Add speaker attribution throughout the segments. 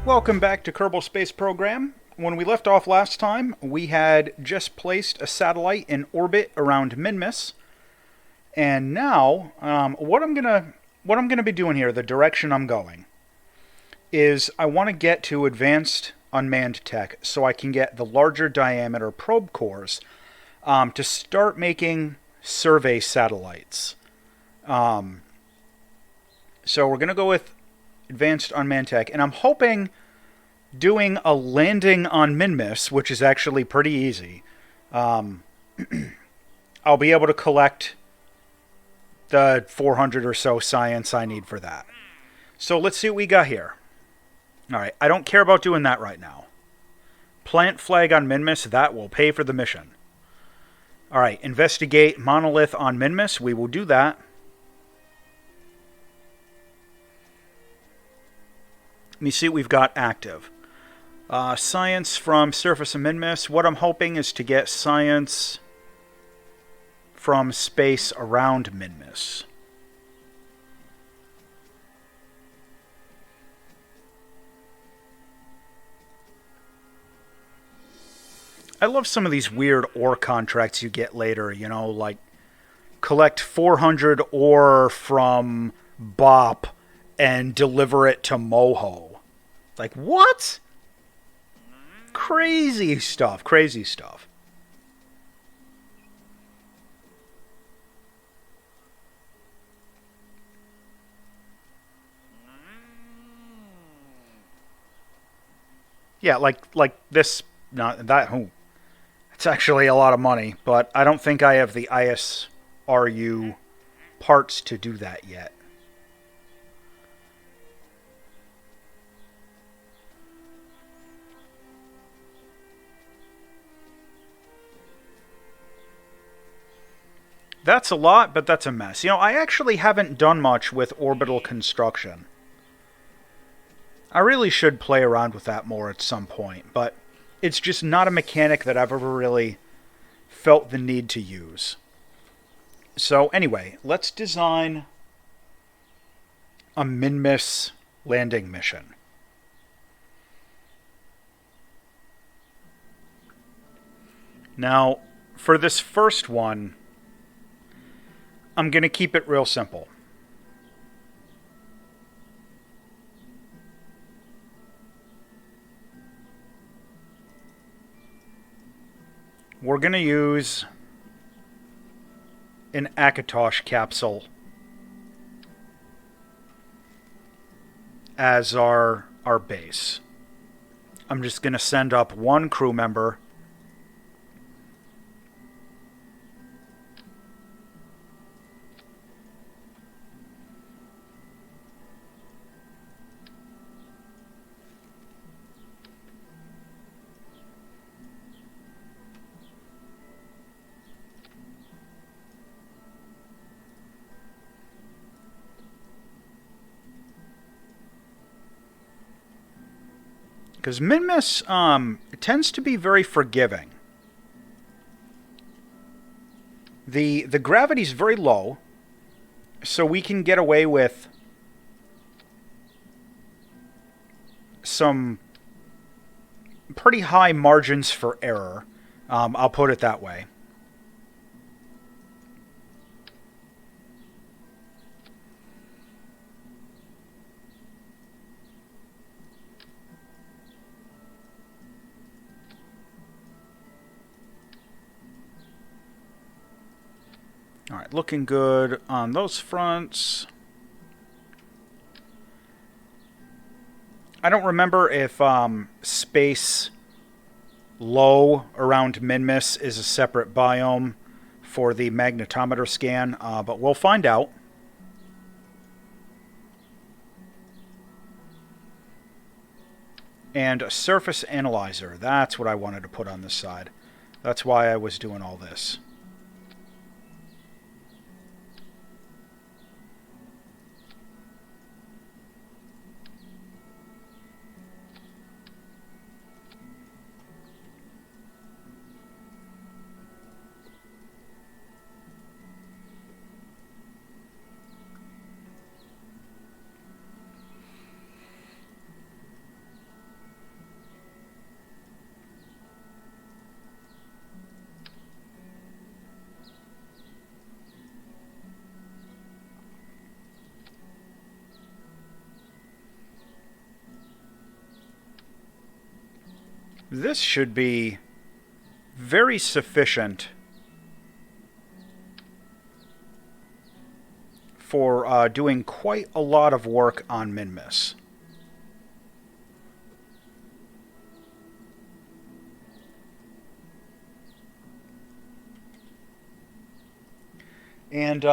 Speaker 1: Welcome back to Kerbal Space Program. When we left off last time, we had just placed a satellite in orbit around Minmus, and now what I'm gonna be doing here, the direction I'm going, is I want to get to advanced unmanned tech so I can get the larger diameter probe cores to start making survey satellites. Um, so we're gonna go with advanced unmanned tech, and I'm hoping doing a landing on Minmus, which is actually pretty easy. Um, I'll be able to collect the 400 or so science I need for that. So let's see what we got here. Alright, I don't care about doing that right now. Plant flag on Minmus, that will pay for the mission. Alright, investigate monolith on Minmus, we will do that. Let me see what we've got active. Science from surface of Minmus. What I'm hoping is to get science from space around Minmus. I love some of these weird ore contracts you get later, like collect 400 ore from Bop and deliver it to Moho. Like, what? Crazy stuff, crazy stuff. Yeah, like this, not that. Oh, it's actually a lot of money, but I don't think I have the ISRU parts to do that yet. That's a lot, but that's a mess. I actually haven't done much with orbital construction. I really should play around with that more at some point, but it's just not a mechanic that I've ever really felt the need to use. So anyway, let's design a Minmus landing mission. Now, for this first one, I'm going to keep it real simple. We're going to use an Akatosh capsule as our base. I'm just going to send up one crew member. Because Minmus tends to be very forgiving. The gravity's very low, so we can get away with some pretty high margins for error. I'll put it that way. Alright, looking good on those fronts. I don't remember if space low around Minmus is a separate biome for the magnetometer scan, but we'll find out. And a surface analyzer, that's what I wanted to put on this side. That's why I was doing all this. This should be very sufficient for doing quite a lot of work on Minmus. And,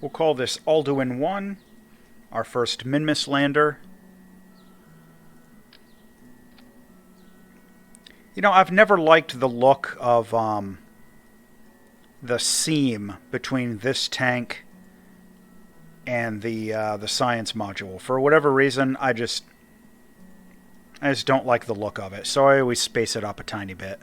Speaker 1: we'll call this Alduin 1, our first Minmus lander. You know, I've never liked the look of the seam between this tank and the science module. For whatever reason, I just don't like the look of it, so I always space it up a tiny bit.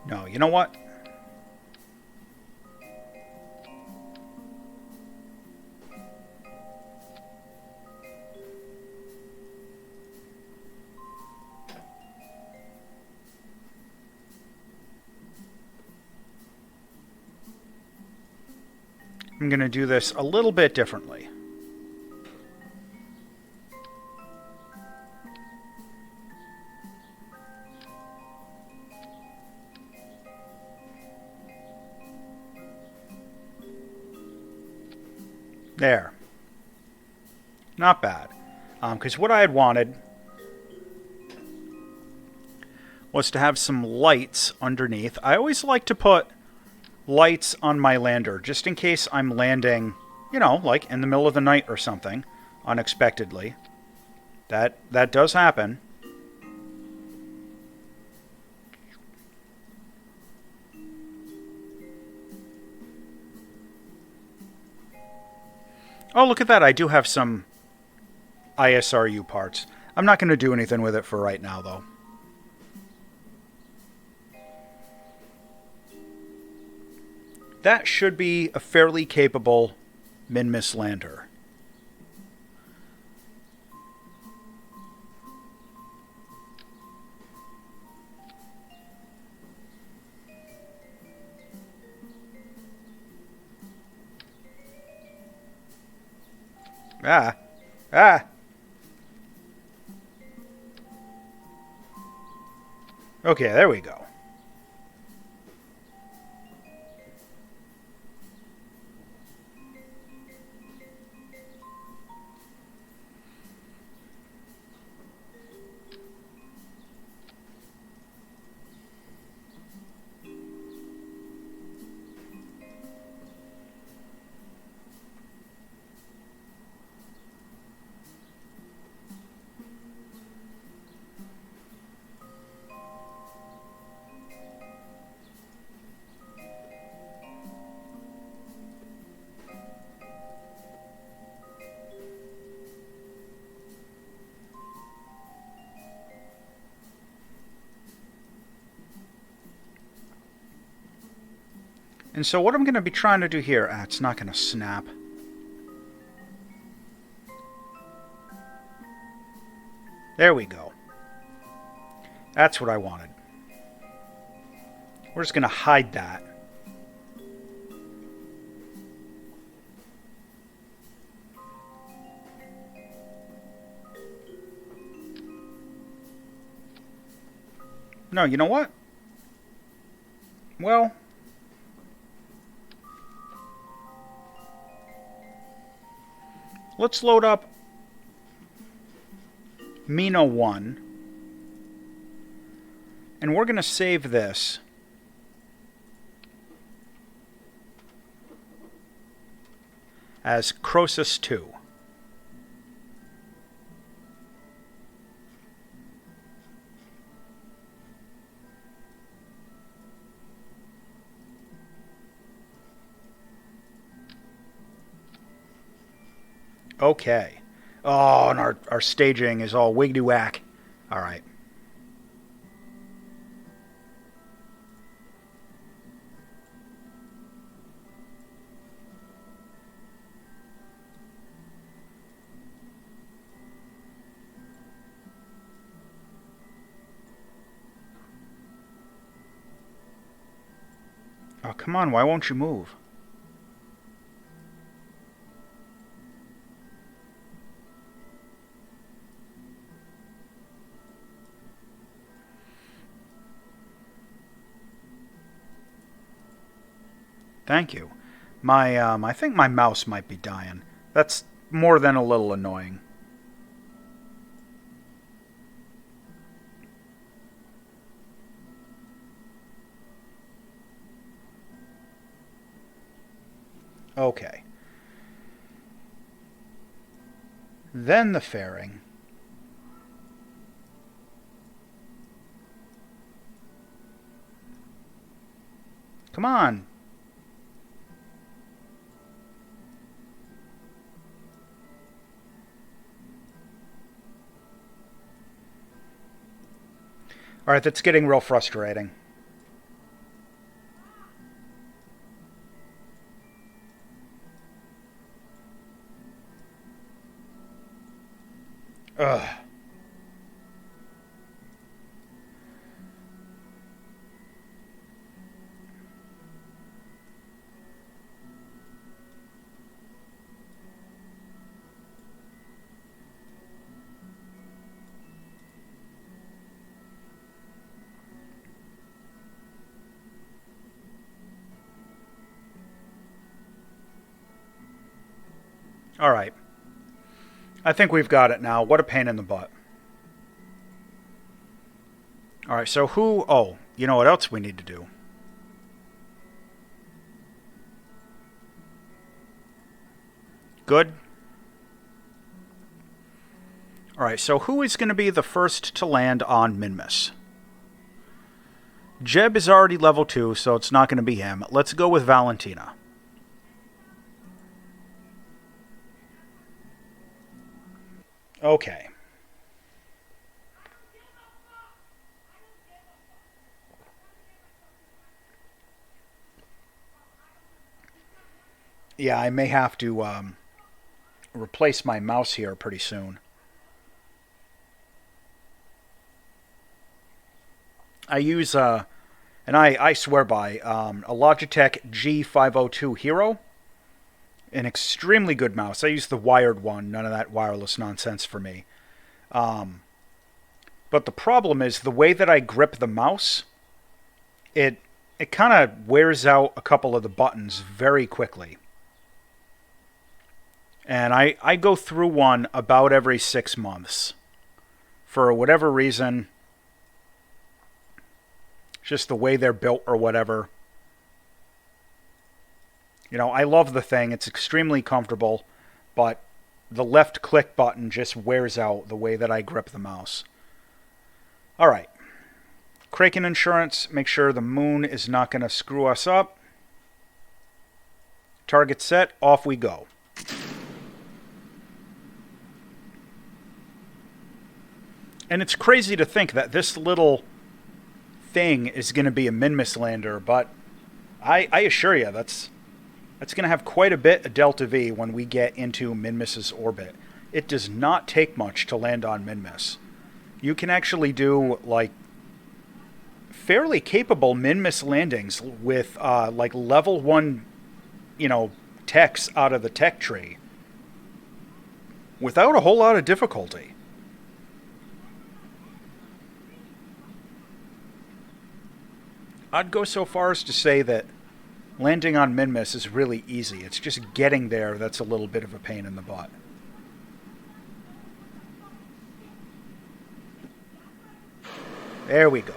Speaker 1: No, you know what? I'm going to do this a little bit differently. There. Not bad. Because what I had wanted was to have some lights underneath. I always like to put lights on my lander, just in case I'm landing, you know, like in the middle of the night or something, unexpectedly. That does happen. Oh, look at that. I do have some ISRU parts. I'm not going to do anything with it for right now, though. That should be a fairly capable Minmus lander. Ah. Ah. Okay, there we go. And so what I'm going to be trying to do here... Ah, it's not going to snap. There we go. That's what I wanted. We're just going to hide that. No, you know what? Well... let's load up Mina 1. And we're going to save this as Croesus 2. Okay. Oh, and our staging is all wiggity-whack. All right. Oh, come on, why won't you move? Thank you. I think my mouse might be dying. That's more than a little annoying. Okay. Then the fairing. Come on. Alright, that's getting real frustrating. Ugh. Alright. I think we've got it now. What a pain in the butt. Alright, so who... Oh, you know what else we need to do? Good. Alright, so who is going to be the first to land on Minmus? Jeb is already level 2, so it's not going to be him. Let's go with Valentina. Okay. Yeah, I may have to replace my mouse here pretty soon. I use, and I swear by, a Logitech G502 Hero. An extremely good mouse. I use the wired one. None of that wireless nonsense for me. But the problem is the way that I grip the mouse, it kind of wears out a couple of the buttons very quickly. And I go through one about every 6 months. For whatever reason, just the way they're built or whatever. You know, I love the thing. It's extremely comfortable, but the left click button just wears out the way that I grip the mouse. All right. Kraken Insurance, make sure the moon is not going to screw us up. Target set, off we go. And it's crazy to think that this little thing is going to be a Minmus lander, but I assure you that's going to have quite a bit of Delta V when we get into Minmus's orbit. It does not take much to land on Minmus. You can actually do, like, fairly capable Minmus landings with, like, level 1, you know, techs out of the tech tree without a whole lot of difficulty. I'd go so far as to say that landing on Minmus is really easy. It's just getting there that's a little bit of a pain in the butt. There we go.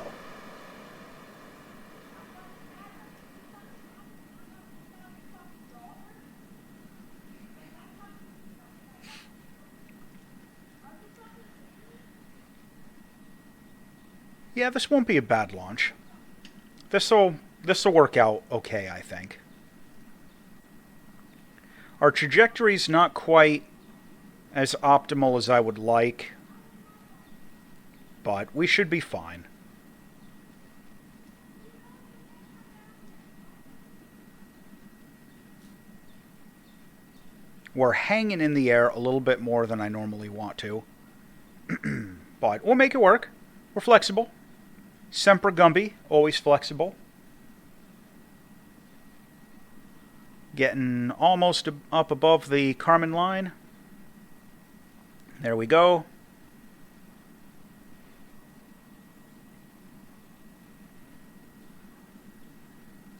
Speaker 1: Yeah, this won't be a bad launch. This'll work out okay, I think. Our trajectory's not quite as optimal as I would like, but we should be fine. We're hanging in the air a little bit more than I normally want to, but we'll make it work. We're flexible. Semper Gumby, always flexible. Getting almost up above the Kármán line. There we go.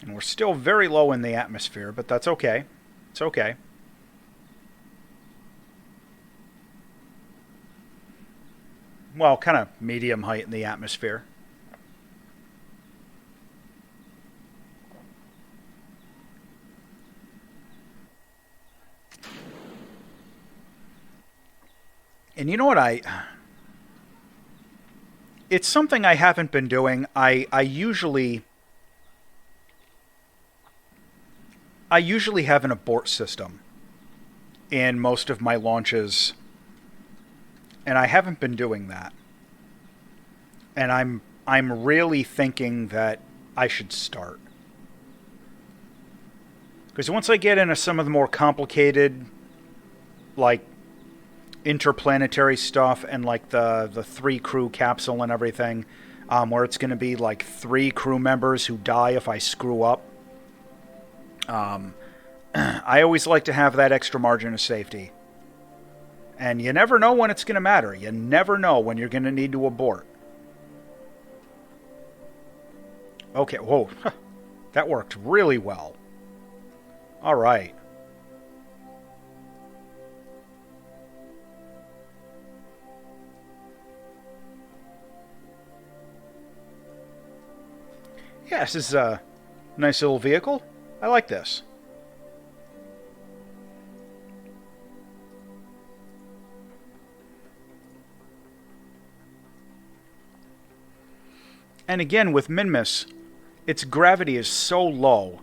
Speaker 1: And we're still very low in the atmosphere, but that's okay. It's okay. Well, kind of medium height in the atmosphere. And you know what it's something I haven't been doing. I usually have an abort system in most of my launches, and I haven't been doing that. And I'm really thinking that I should start. Because once I get into some of the more complicated, like, interplanetary stuff and like the 3 crew capsule and everything, where it's going to be like 3 crew members who die if I screw up, I always like to have that extra margin of safety. And you never know when it's going to matter. You never know when you're going to need to abort. Okay, whoa. That worked really well. All right. Yeah, this is a nice little vehicle. I like this. And again, with Minmus, its gravity is so low.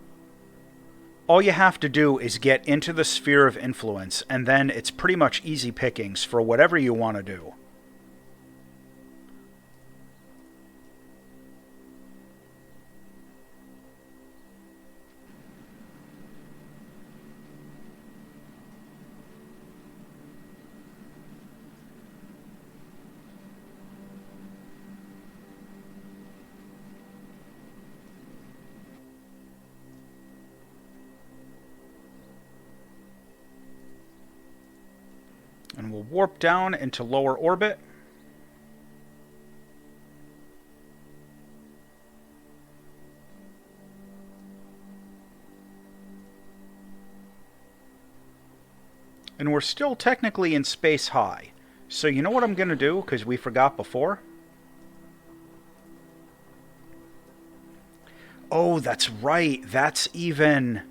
Speaker 1: All you have to do is get into the sphere of influence, and then it's pretty much easy pickings for whatever you want to do. And we'll warp down into lower orbit. And we're still technically in space high. So you know what I'm going to do, because we forgot before? Oh, that's right. That's even...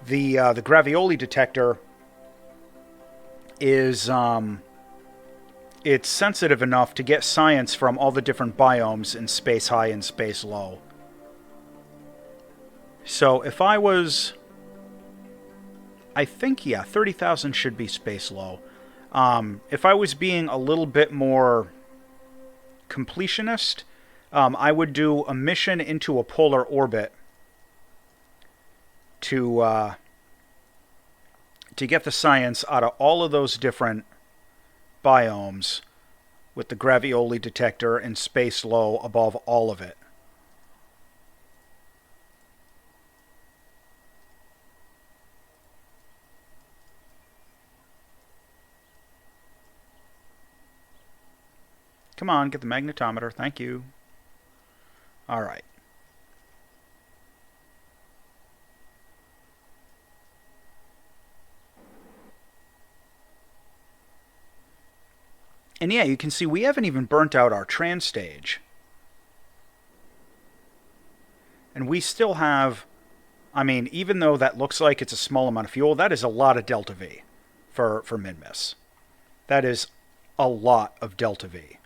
Speaker 1: The gravioli detector is... it's sensitive enough to get science from all the different biomes in space high and space low. So if I was... I think, yeah, 30,000 should be space low. If I was being a little bit more completionist, I would do a mission into a polar orbit to get the science out of all of those different biomes with the gravioli detector and space low above all of it. Come on, get the magnetometer. Thank you. All right. And yeah, you can see we haven't even burnt out our trans stage. And we still have, I mean, even though that looks like it's a small amount of fuel, that is a lot of delta V for Minmus. That is a lot of delta V.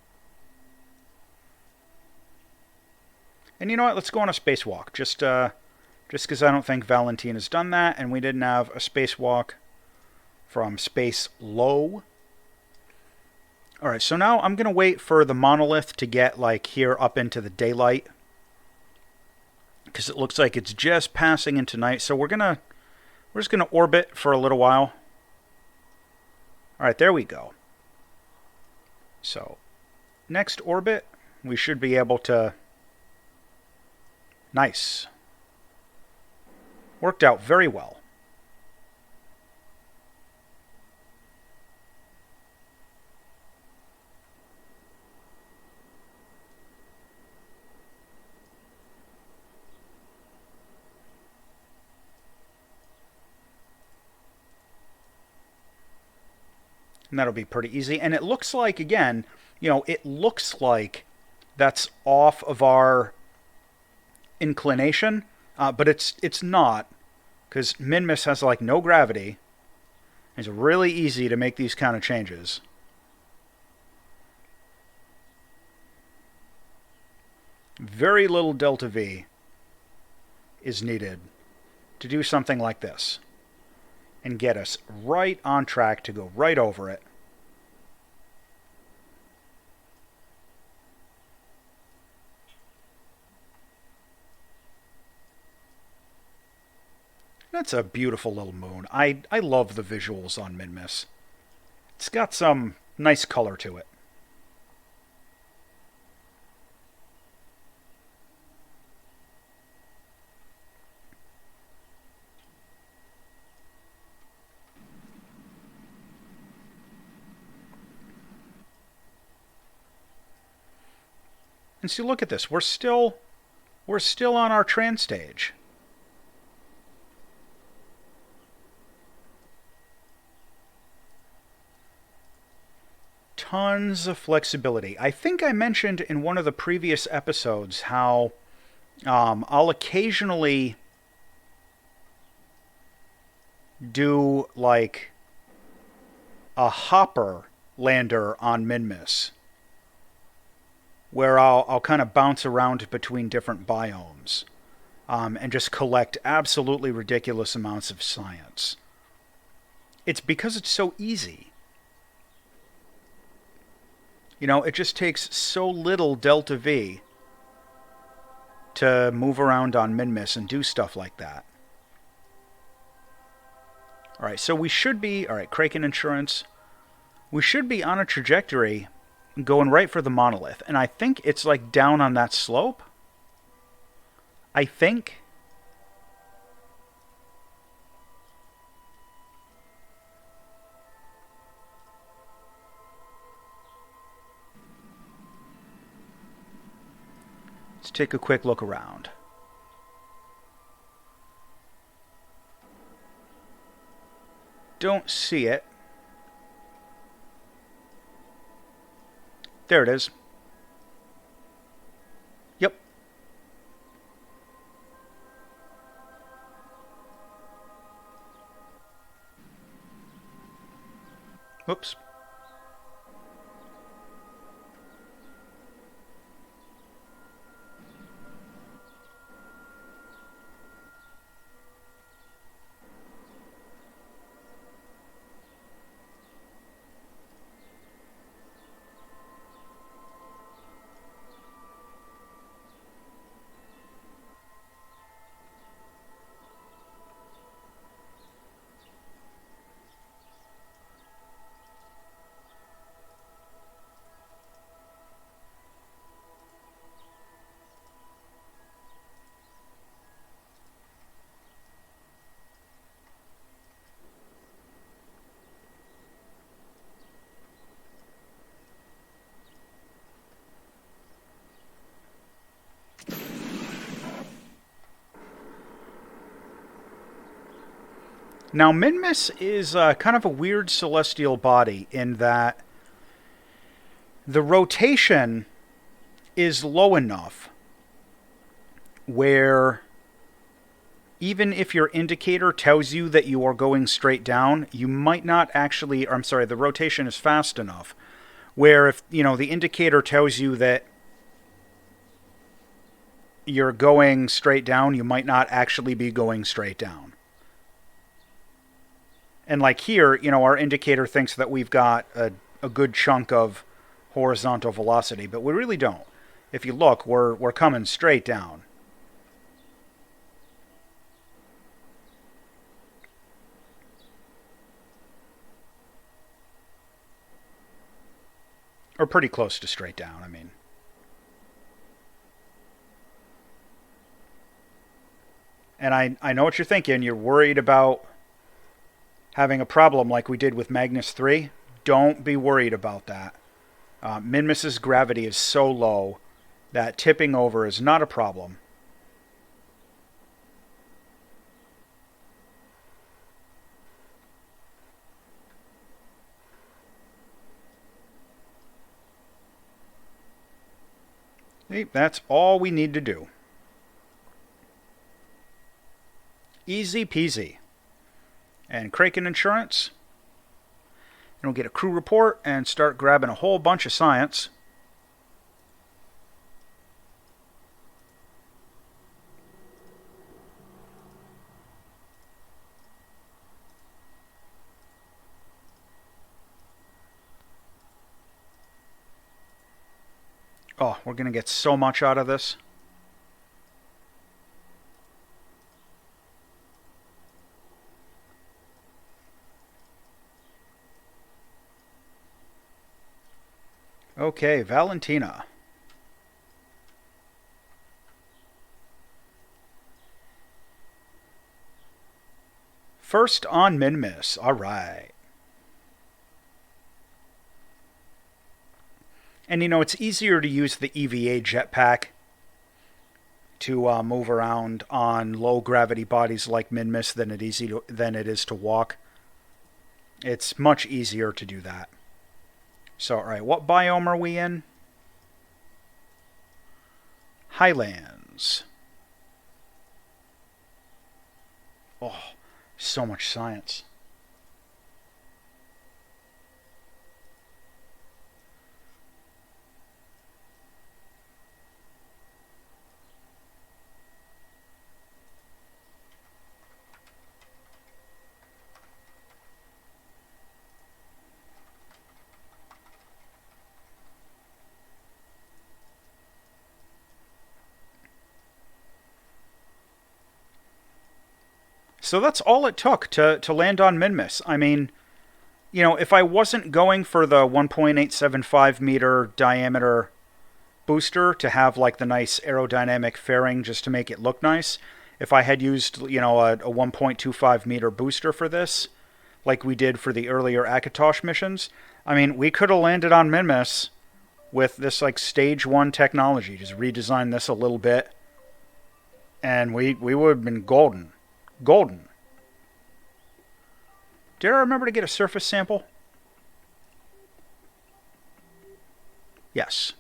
Speaker 1: And you know what? Let's go on a spacewalk. Just because I don't think Valentin has done that, and we didn't have a spacewalk from space low. Alright, so now I'm going to wait for the monolith to get, like, here up into the daylight. Because it looks like it's just passing into night. So we're just going to orbit for a little while. Alright, there we go. So, next orbit, we should be able to Nice. Worked out very well. And that'll be pretty easy. And it looks like, again, it looks like that's off of our inclination, but it's not, because Minmus has like no gravity. It's really easy to make these kind of changes. Very little delta V is needed to do something like this and get us right on track to go right over it. That's a beautiful little moon. I love the visuals on Minmus. It's got some nice color to it. And see, look at this. We're still on our trans stage. Tons of flexibility. I think I mentioned in one of the previous episodes how I'll occasionally do like a hopper lander on Minmus, where I'll kind of bounce around between different biomes and just collect absolutely ridiculous amounts of science. It's because it's so easy. It just takes so little delta V to move around on Minmus and do stuff like that. Alright, so we should be... Alright, Kraken Insurance. We should be on a trajectory going right for the monolith. And I think it's like down on that slope. I think. Let's take a quick look around. Don't see it. There it is. Yep. Whoops. Now, Minmus is kind of a weird celestial body in that the rotation is low enough where even if your indicator tells you that you are going straight down, you might not actually... Or, I'm sorry, the rotation is fast enough where if, the indicator tells you that you're going straight down, you might not actually be going straight down. And like here, our indicator thinks that we've got a good chunk of horizontal velocity, but we really don't. If you look, we're coming straight down. Or pretty close to straight down, I mean. And I know what you're thinking. You're worried about having a problem like we did with Magnus 3. Don't be worried about that. Minmus's gravity is so low that tipping over is not a problem. See, that's all we need to do. Easy peasy. And Kraken Insurance. And we'll get a crew report and start grabbing a whole bunch of science. Oh, we're going to get so much out of this. Okay, Valentina. First on Minmus. All right. And you know, it's easier to use the EVA jetpack to move around on low gravity bodies like Minmus than it is to walk. It's much easier to do that. So, all right, what biome are we in? Highlands. Oh, so much science. So that's all it took to land on Minmus. I mean, you know, if I wasn't going for the 1.875 meter diameter booster to have like the nice aerodynamic fairing just to make it look nice, if I had used, you know, a 1.25 meter booster for this, like we did for the earlier Akatosh missions, I mean, we could have landed on Minmus with this like stage 1 technology. Just redesign this a little bit, and we would have been golden. Golden. Did I remember to get a surface sample? Yes.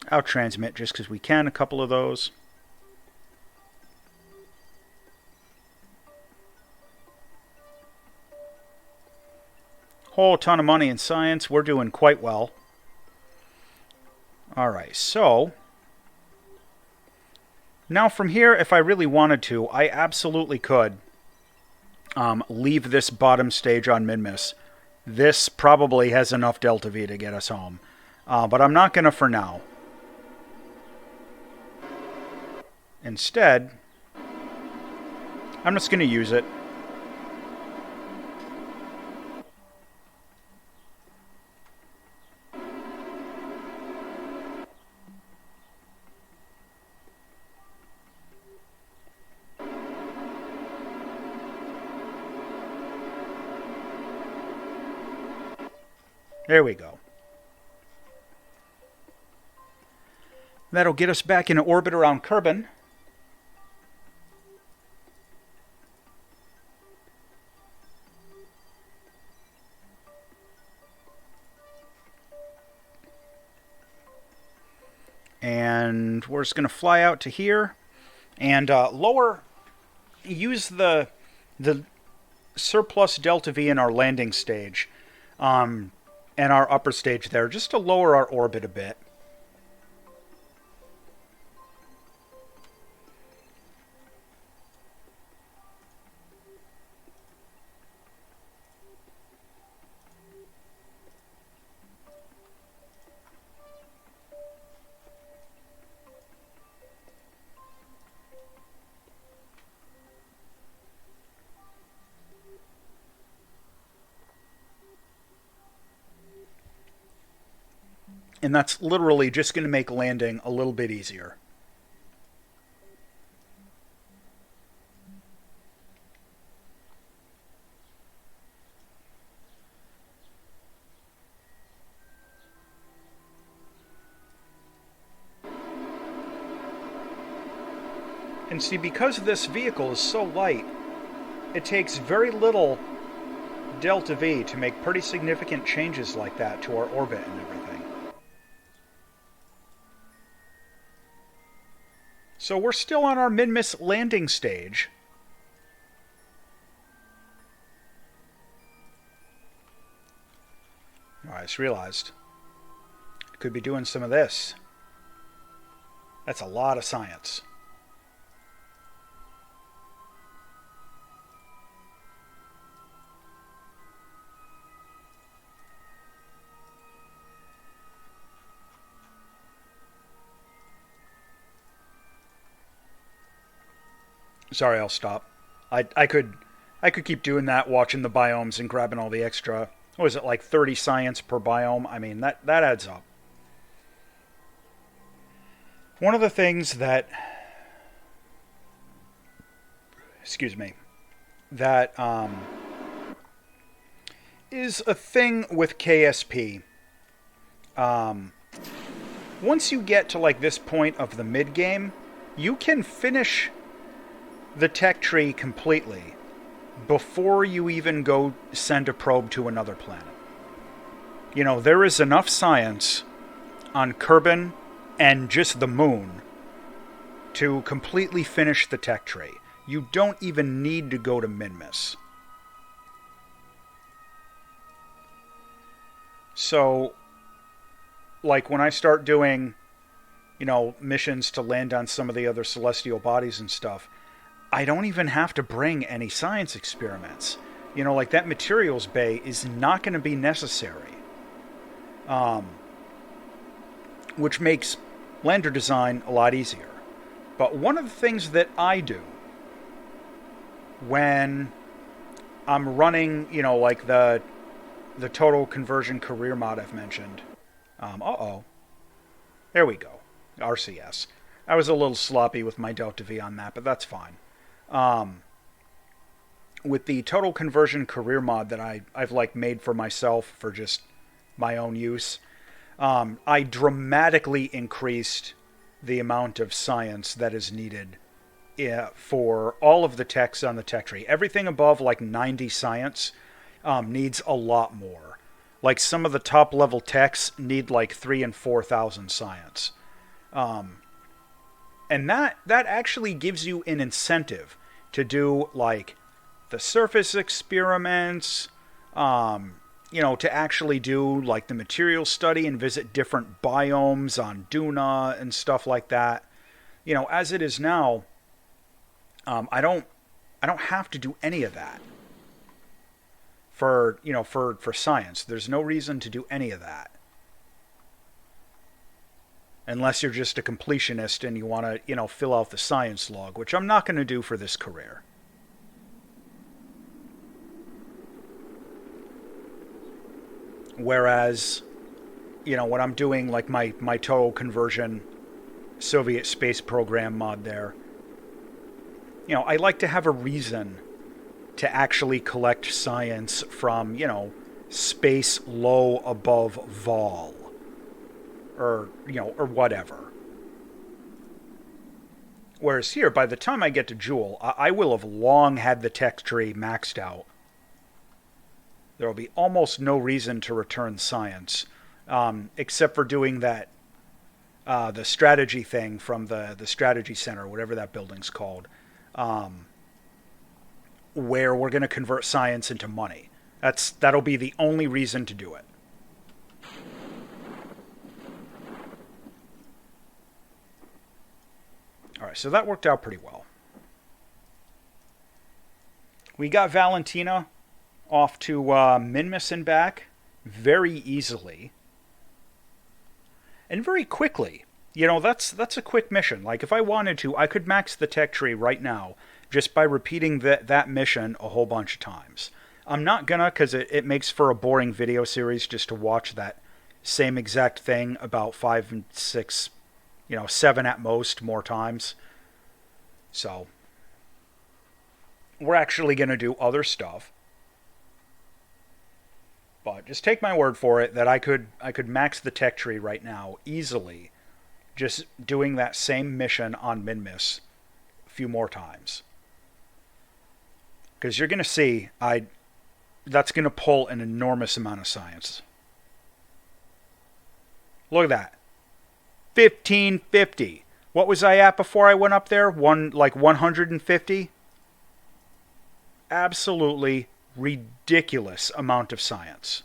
Speaker 1: I'll transmit just because we can a couple of those. Whole ton of money in science. We're doing quite well. Alright, so now from here, if I really wanted to, I absolutely could leave this bottom stage on Minmus. This probably has enough Delta V to get us home. But I'm not going to for now. Instead, I'm just going to use it. There we go. That'll get us back in orbit around Kerbal. And we're just going to fly out to here and use the surplus Delta V in our landing stage and our upper stage there just to lower our orbit a bit. And that's literally just going to make landing a little bit easier. And see, because this vehicle is so light, it takes very little delta V to make pretty significant changes like that to our orbit and everything. So we're still on our Minmus landing stage. Oh, I just realized I could be doing some of this. That's a lot of science. Sorry, I'll stop. I could keep doing that, watching the biomes and grabbing all the extra. What is it, like 30 science per biome? I mean, that adds up. One of the things that, excuse me, that is a thing with KSP. Once you get to like this point of the mid game, you can finish the tech tree completely before you even go send a probe to another planet. You know, there is enough science on Kerbal and just the moon to completely finish the tech tree. You don't even need to go to Minmus. So, like when I start doing, you know, missions to land on some of the other celestial bodies and stuff, I don't even have to bring any science experiments. You know, like that materials bay is not going to be necessary. Which makes lander design a lot easier. But one of the things that I do when I'm running, you know, like the total conversion career mod I've mentioned. There we go. RCS. I was a little sloppy with my delta V on that, but that's fine. With the total conversion career mod that I've like made for myself for just my own use, I dramatically increased the amount of science that is needed for all of the techs on the tech tree. Everything above like 90 science needs a lot more. Like some of the top level techs need like 3,000 and 4,000 science. And that actually gives you an incentive to do like the surface experiments, you know, to actually do like the material study and visit different biomes on Duna and stuff like that. You know, as it is now, I don't have to do any of that for, you know, for science. There's no reason to do any of that. Unless you're just a completionist and you want to, you know, fill out the science log, which I'm not going to do for this career. Whereas, you know, when I'm doing like my total conversion Soviet space program mod there, you know, I like to have a reason to actually collect science from, you know, space low above vol. Or, you know, or whatever. Whereas here, by the time I get to Joule, I will have long had the tech tree maxed out. There will be almost no reason to return science, except for doing that, the strategy thing from the strategy center, whatever that building's called, where we're going to convert science into money. That'll be the only reason to do it. Alright, so that worked out pretty well. We got Valentina off to Minmus and back very easily. And very quickly. You know, that's a quick mission. Like, if I wanted to, I could max the tech tree right now just by repeating that mission a whole bunch of times. I'm not gonna, because it makes for a boring video series just to watch that same exact thing about 5 and 6, 7 at most more times. So we're actually going to do other stuff. But just take my word for it that I could max the tech tree right now easily, just doing that same mission on Minmus a few more times. Because you're going to see, that's going to pull an enormous amount of science. Look at that. 1550. What was I at before I went up there? 150? Absolutely ridiculous amount of science.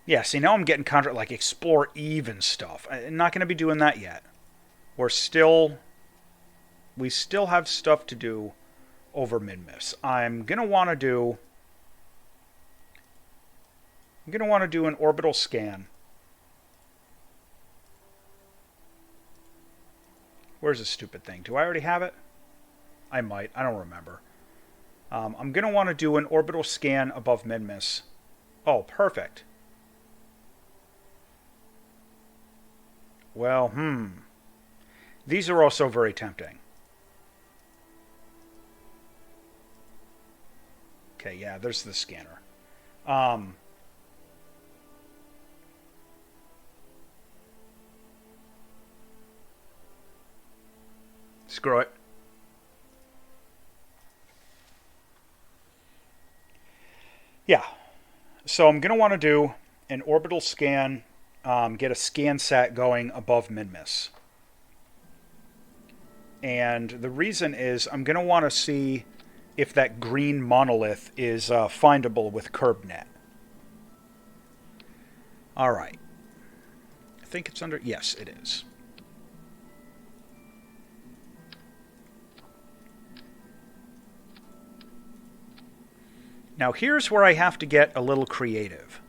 Speaker 1: Yeah, see, now I'm getting like explore Eve and stuff. I'm not going to be doing that yet. We still have stuff to do over Minmus. I'm going to want to do an orbital scan. Where's this stupid thing? Do I already have it? I might. I don't remember. I'm going to want to do an orbital scan above Minmus. Oh, perfect. Well, These are also very tempting. Okay, yeah, there's the scanner. Screw it. Yeah. So I'm going to want to do an orbital scan, get a scan sat going above Minmus. And the reason is I'm going to want to see if that green monolith is findable with KerbNet. All right. I think it's under... Yes, it is. Now here's where I have to get a little creative.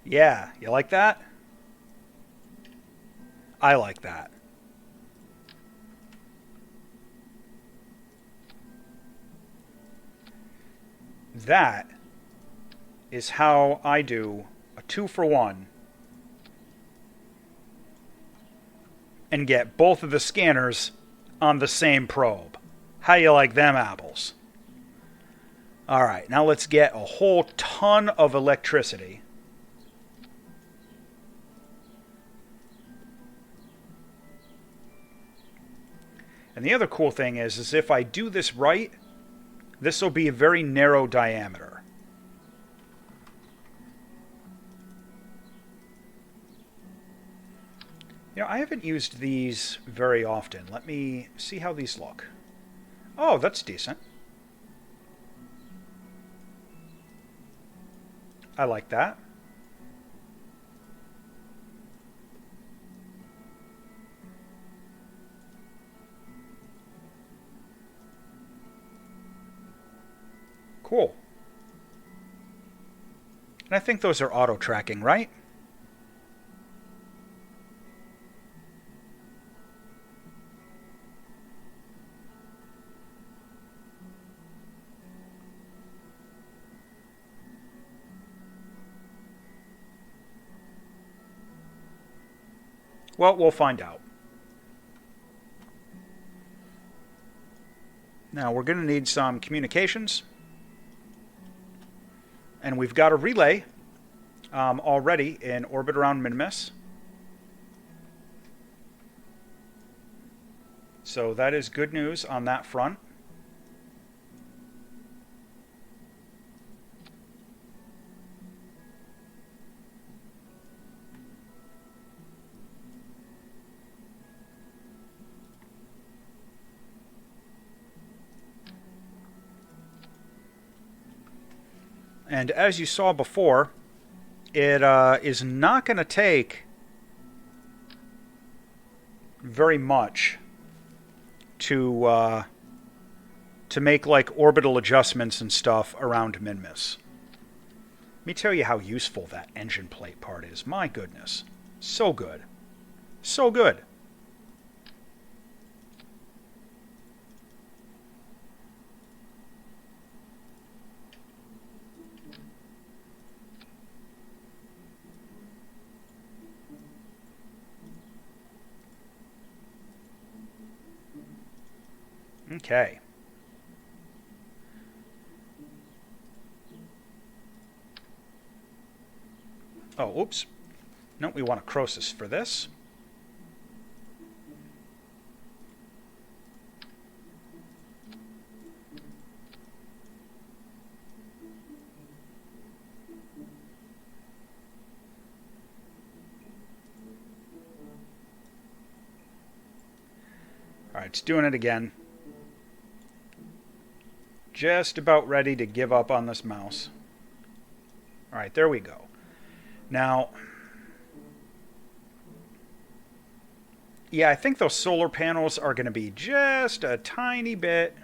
Speaker 1: Yeah, you like that? I like that. That is how I do a 2-for-1 and get both of the scanners on the same probe. How you like them apples? Alright, now let's get a whole ton of electricity. And the other cool thing is if I do this right, this will be a very narrow diameter. I haven't used these very often. Let me see how these look. Oh, that's decent. I like that. Cool. And I think those are auto-tracking, right? Well, we'll find out. Now, we're going to need some communications. And we've got a relay already in orbit around Minmus. So that is good news on that front. And as you saw before, it is not going to take very much to make like orbital adjustments and stuff around Minmus. Let me tell you how useful that engine plate part is. My goodness. So good. So good. Okay. Oh, oops. No, we want a Croesus for this. Alright, it's doing it again. Just about ready to give up on this mouse. Alright, there we go. Now, yeah, I think those solar panels are going to be just a tiny bit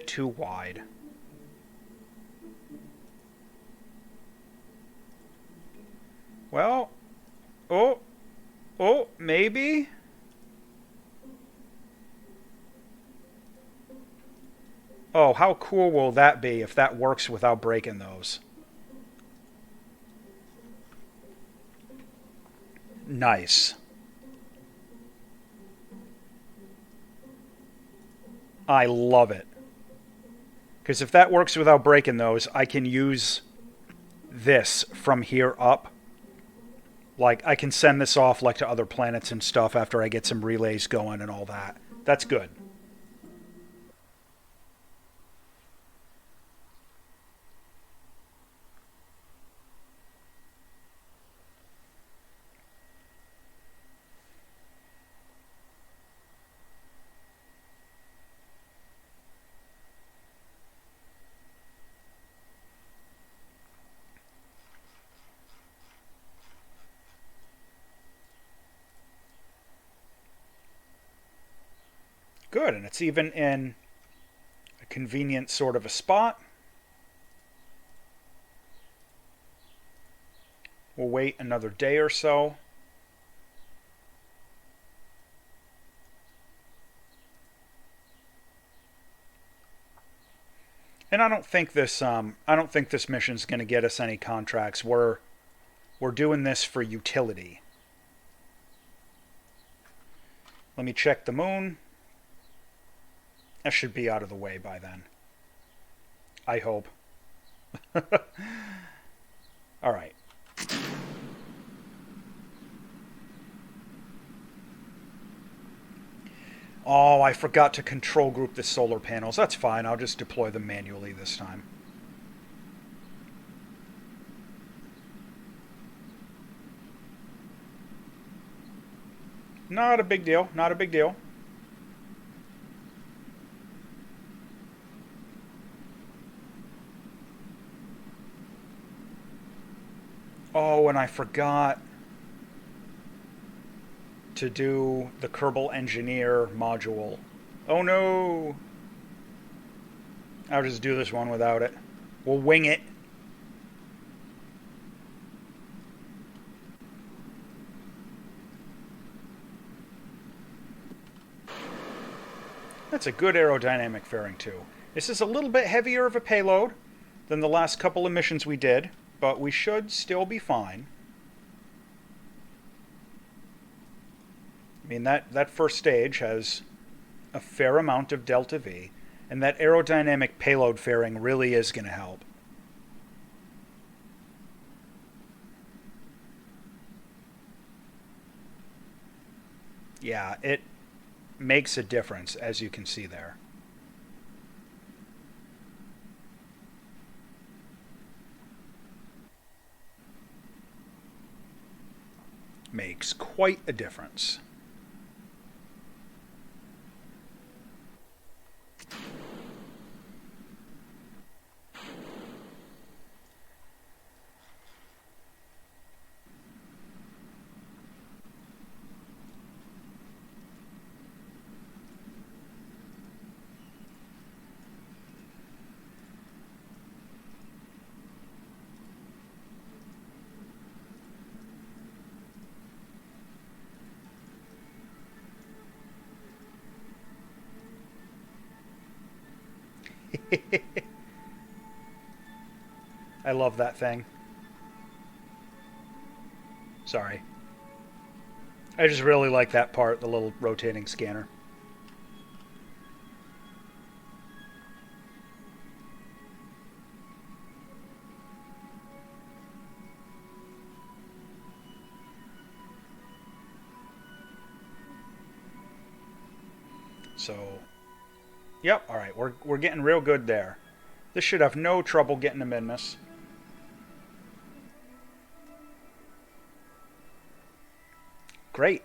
Speaker 1: too wide. Well, oh, maybe? Oh, how cool will that be if that works without breaking those? Nice. I love it. Because if that works without breaking those, I can use this from here up. Like, I can send this off like to other planets and stuff after I get some relays going and all that. That's good. Good, and it's even in a convenient sort of a spot. We'll wait another day or so. And I don't think this mission's going to get us any contracts. We're doing this for utility. Let me check the moon. That should be out of the way by then. I hope. All right. Oh, I forgot to control group the solar panels. That's fine. I'll just deploy them manually this time. Not a big deal. Not a big deal. Oh, and I forgot to do the Kerbal Engineer module. Oh no! I'll just do this one without it. We'll wing it. That's a good aerodynamic fairing too. This is a little bit heavier of a payload than the last couple of missions we did, but we should still be fine. I mean, that first stage has a fair amount of delta V, and that aerodynamic payload fairing really is going to help. Yeah, it makes a difference, as you can see there. Makes quite a difference. I love that thing. Sorry. I just really like that part, the little rotating scanner. So, yep, alright, we're getting real good there. This should have no trouble getting to Minmus. Great.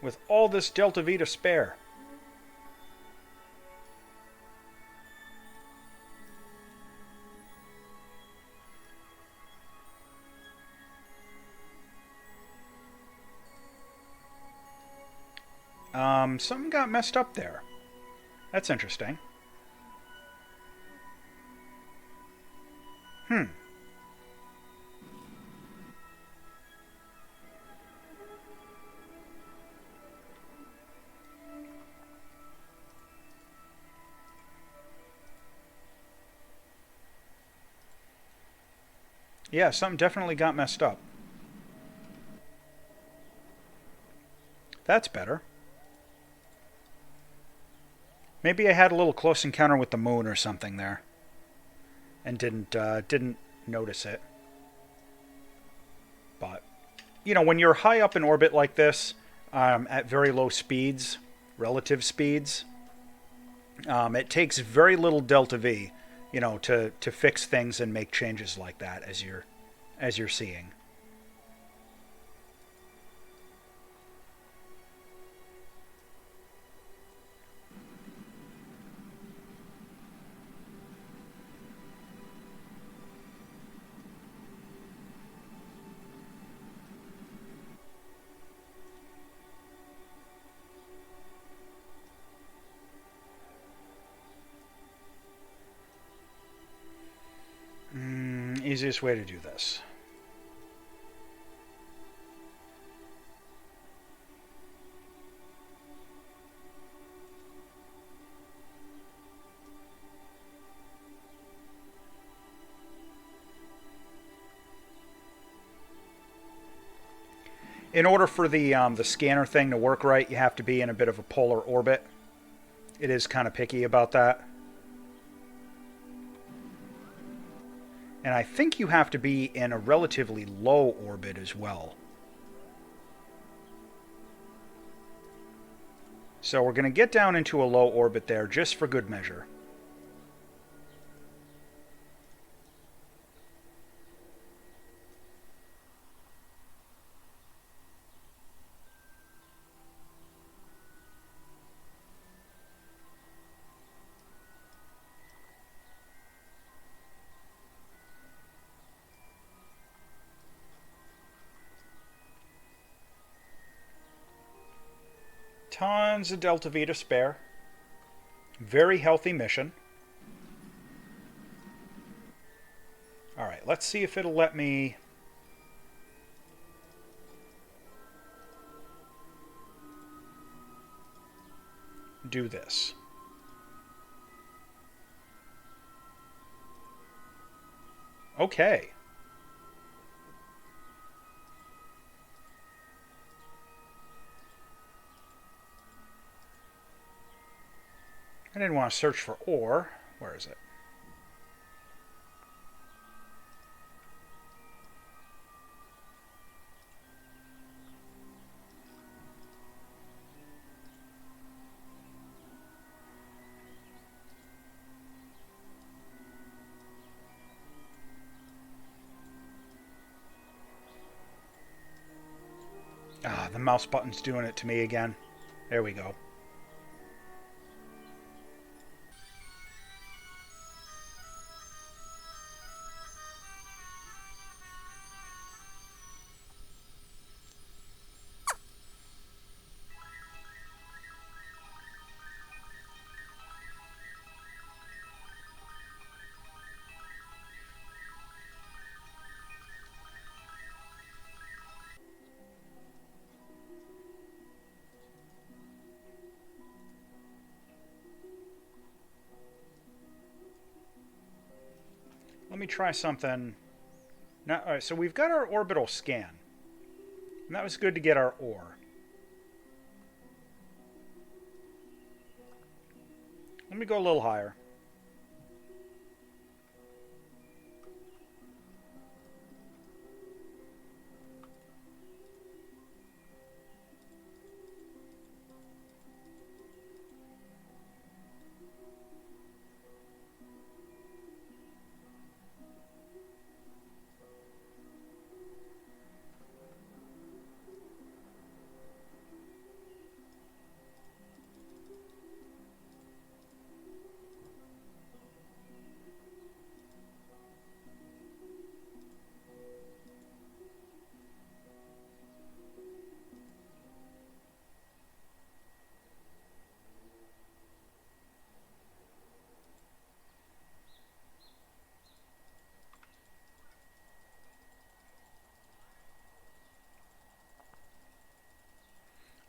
Speaker 1: With all this Delta V to spare. Something got messed up there. That's interesting. Hmm. Yeah, something definitely got messed up. That's better. Maybe I had a little close encounter with the moon or something there, and didn't notice it. But you know, when you're high up in orbit like this, at very low speeds, relative speeds, it takes very little delta V, you know, to fix things and make changes like that as you're seeing. Easiest way to do this. In order for the scanner thing to work right, you have to be in a bit of a polar orbit. It is kind of picky about that. And I think you have to be in a relatively low orbit as well. So we're going to get down into a low orbit there just for good measure. Tons of Delta V to spare. Very healthy mission. Alright, let's see if it'll let me do this. Okay. I didn't want to search for ore. Where is it? Ah, the mouse button's doing it to me again. There we go. let me try something. Now, all right, so we've got our orbital scan. And that was good to get our ore. Let me go a little higher.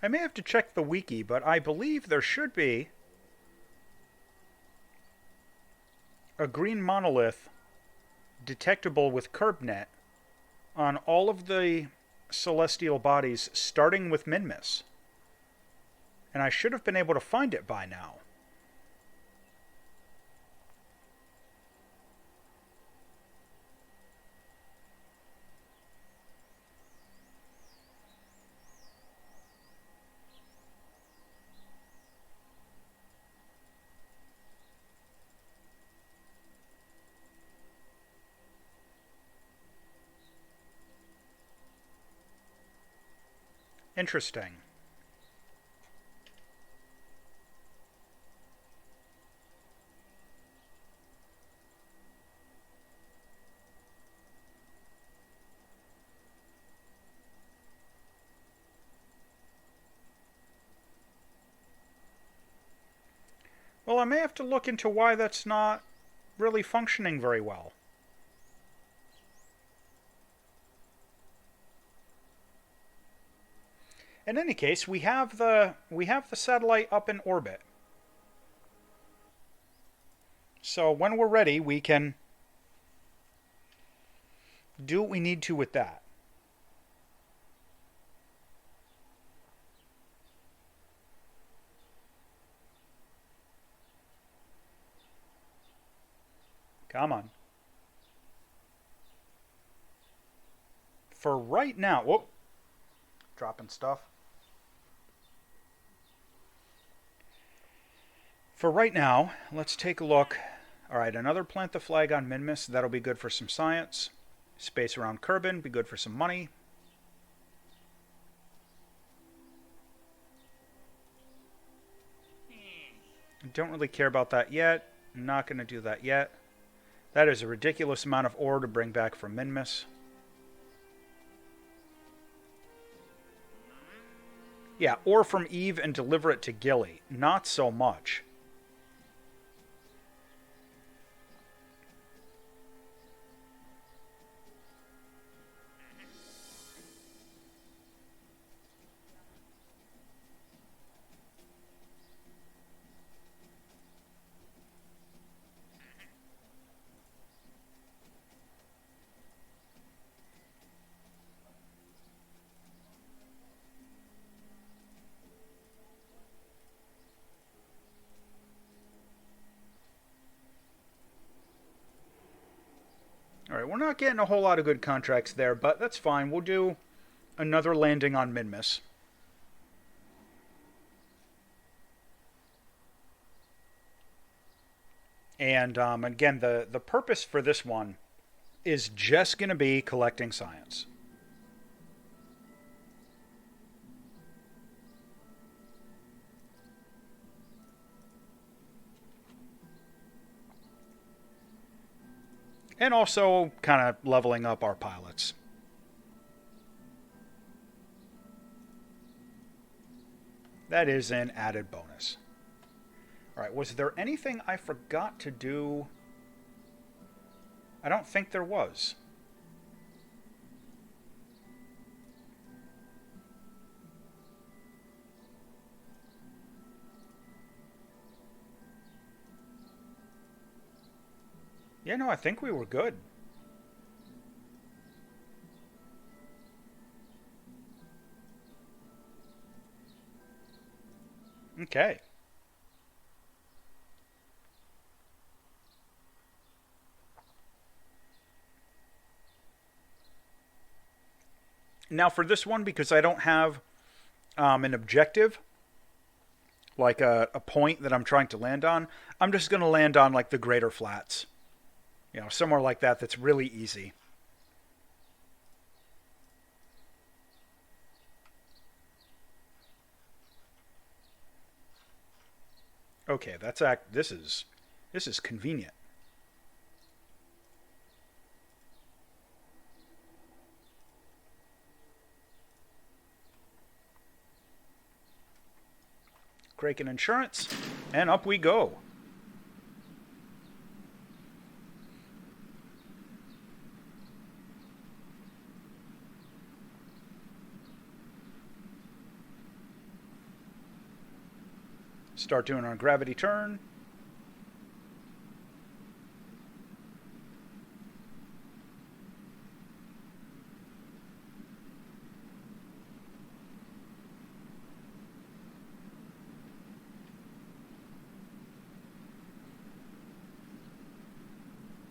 Speaker 1: I may have to check the wiki, but I believe there should be a green monolith detectable with KerbNet on all of the celestial bodies starting with Minmus. And I should have been able to find it by now. Interesting. Well, I may have to look into why that's not really functioning very well. In any case, we have the satellite up in orbit. So when we're ready, we can do what we need to with that. Come on. For right now, whoop, dropping stuff. For right now, let's take a look. All right, another plant the flag on Minmus. That'll be good for some science. Space around Kerbal, be good for some money. Don't really care about that yet. Not going to do that yet. That is a ridiculous amount of ore to bring back from Minmus. Yeah, ore from Eve and deliver it to Gilly. Not so much. Alright, we're not getting a whole lot of good contracts there, but that's fine. We'll do another landing on Minmus. And again, the purpose for this one is just going to be collecting science. And also kind of leveling up our pilots. That is an added bonus. Alright, was there anything I forgot to do? I don't think there was. Yeah, no, I think we were good. Okay. Now for this one, because I don't have an objective, like a point that I'm trying to land on, I'm just going to land on like the greater flats. You know, somewhere like that that's really easy. Okay, that's act. This is convenient. Kraken Insurance, and up we go. Start doing our gravity turn.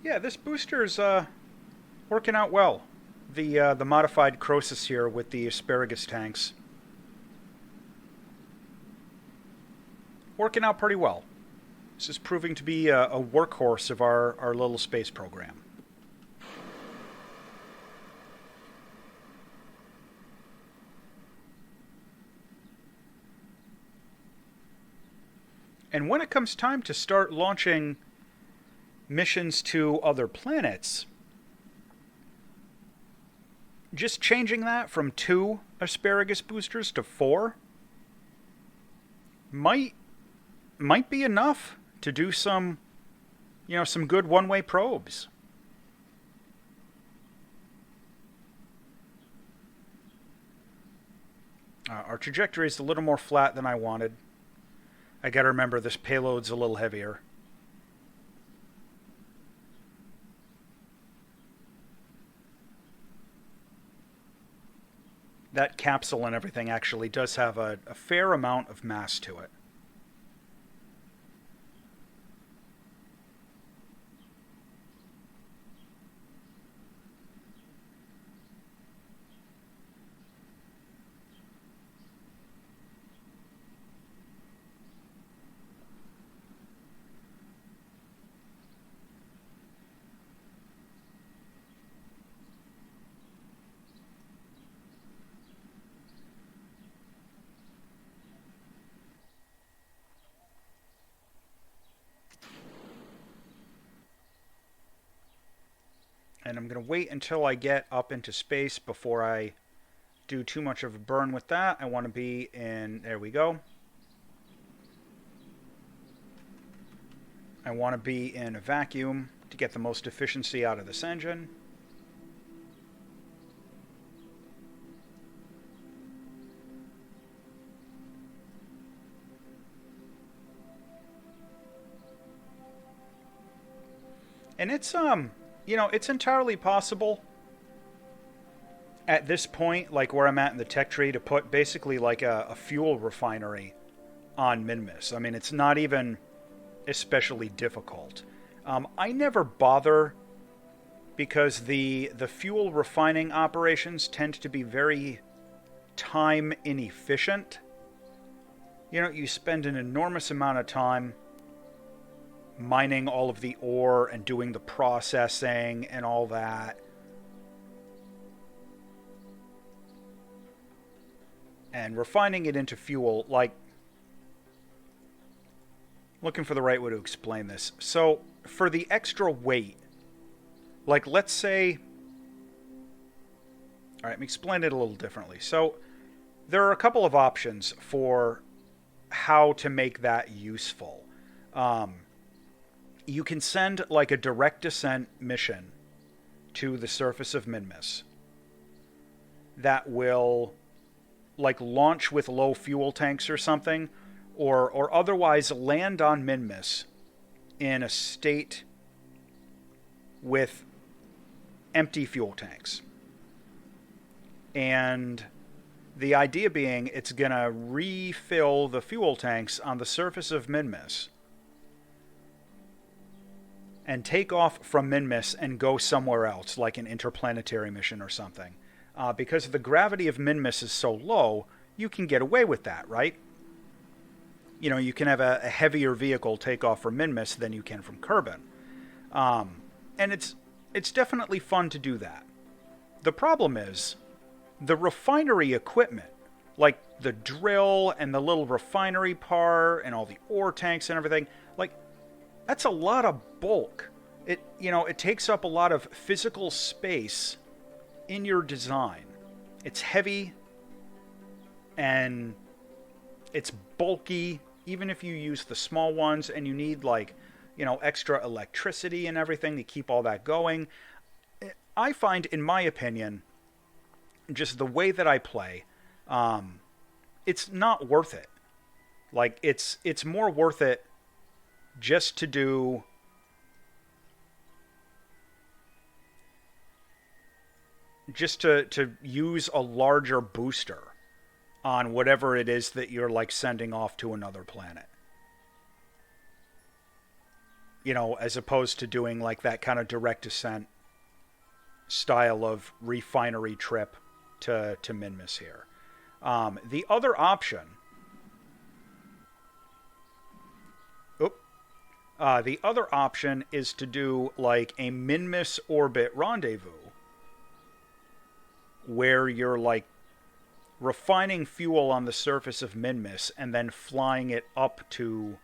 Speaker 1: Yeah, this booster's working out well. The modified Croesus here with the asparagus tanks working out pretty well. This is proving to be a workhorse of our little space program. And when it comes time to start launching missions to other planets, just changing that from 2 asparagus boosters to 4 might be enough to do some good one-way probes. Our trajectory is a little more flat than I wanted. I gotta remember this payload's a little heavier. That capsule and everything actually does have a fair amount of mass to it. And I'm going to wait until I get up into space before I do too much of a burn with that. I want to be in, there we go. I want to be in a vacuum to get the most efficiency out of this engine. And it's entirely possible at this point, like where I'm at in the tech tree, to put basically like a fuel refinery on Minmus. I mean, it's not even especially difficult. I never bother because the fuel refining operations tend to be very time inefficient. You know, you spend an enormous amount of time mining all of the ore and doing the processing and all that. And refining it into fuel, like, looking for the right way to explain this. So, for the extra weight, like, let's say, all right, let me explain it a little differently. So, there are a couple of options for how to make that useful. You can send like a direct descent mission to the surface of Minmus that will like launch with low fuel tanks or something, or otherwise land on Minmus in a state with empty fuel tanks. And the idea being it's going to refill the fuel tanks on the surface of Minmus and take off from Minmus and go somewhere else, like an interplanetary mission or something. Because the gravity of Minmus is so low, you can get away with that, right? You know, you can have a heavier vehicle take off from Minmus than you can from Kerbal. And it's definitely fun to do that. The problem is, the refinery equipment, like the drill and the little refinery part and all the ore tanks and everything, like, that's a lot of bulk. It takes up a lot of physical space in your design. It's heavy and it's bulky, even if you use the small ones and you need, like, extra electricity and everything to keep all that going. I find, in my opinion, just the way that I play, it's not worth it. Like, it's more worth it just to do to use a larger booster on whatever it is that you're, like, sending off to another planet. As opposed to doing, like, that kind of direct descent style of refinery trip to Minmus here. The other option... the other option is to do, like, a Minmus orbit rendezvous where you're, like, refining fuel on the surface of Minmus and then flying it up to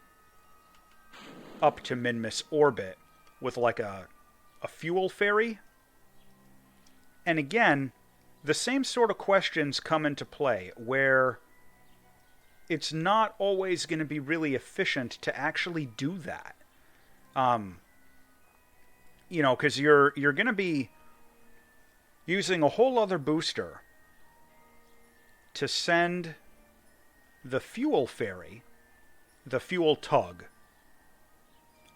Speaker 1: Minmus orbit with, like, a fuel ferry. And again, the same sort of questions come into play, where it's not always going to be really efficient to actually do that. Because you're going to be using a whole other booster to send the fuel ferry, the fuel tug.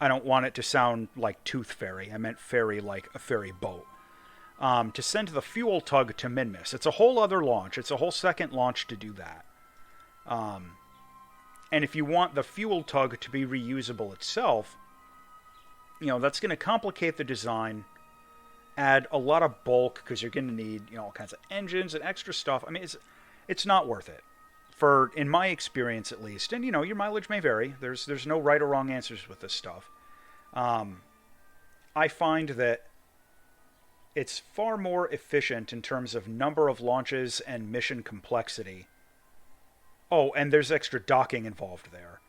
Speaker 1: I don't want it to sound like Tooth Fairy. I meant ferry like a ferry boat. To send the fuel tug to Minmus. It's a whole other launch. It's a whole second launch to do that. And if you want the fuel tug to be reusable itself, that's going to complicate the design, add a lot of bulk, because you're going to need, all kinds of engines and extra stuff. I mean, it's not worth it, in my experience at least. And, your mileage may vary. There's no right or wrong answers with this stuff. I find that it's far more efficient in terms of number of launches and mission complexity. Oh, and there's extra docking involved there,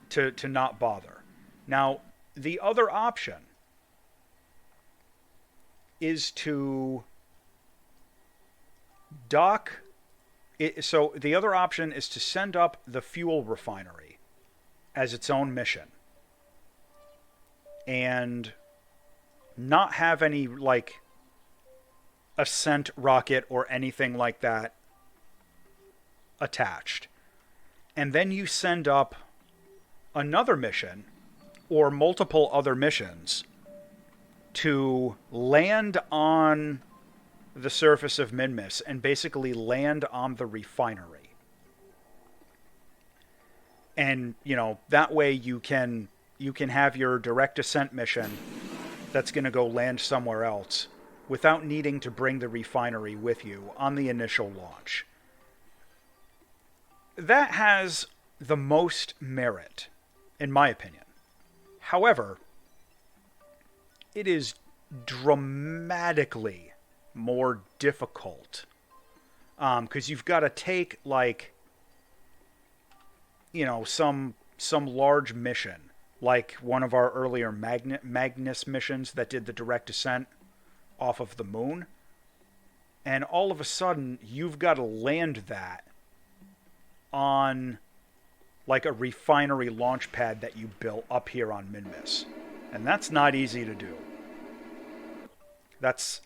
Speaker 1: to not bother. Now, the other option is to dock. So the other option is to send up the fuel refinery as its own mission and not have any, like, ascent rocket or anything like that attached. And then you send up another mission or multiple other missions to land on the surface of Minmus and basically land on the refinery. And, that way you can have your direct ascent mission that's going to go land somewhere else without needing to bring the refinery with you on the initial launch. That has the most merit, in my opinion. However, it is dramatically more difficult, because you've got to take, like, some large mission, like one of our earlier Magnus missions that did the direct descent off of the moon, and all of a sudden you've got to land that on, like, a refinery launch pad that you built up here on Minmus. And that's not easy to do. That's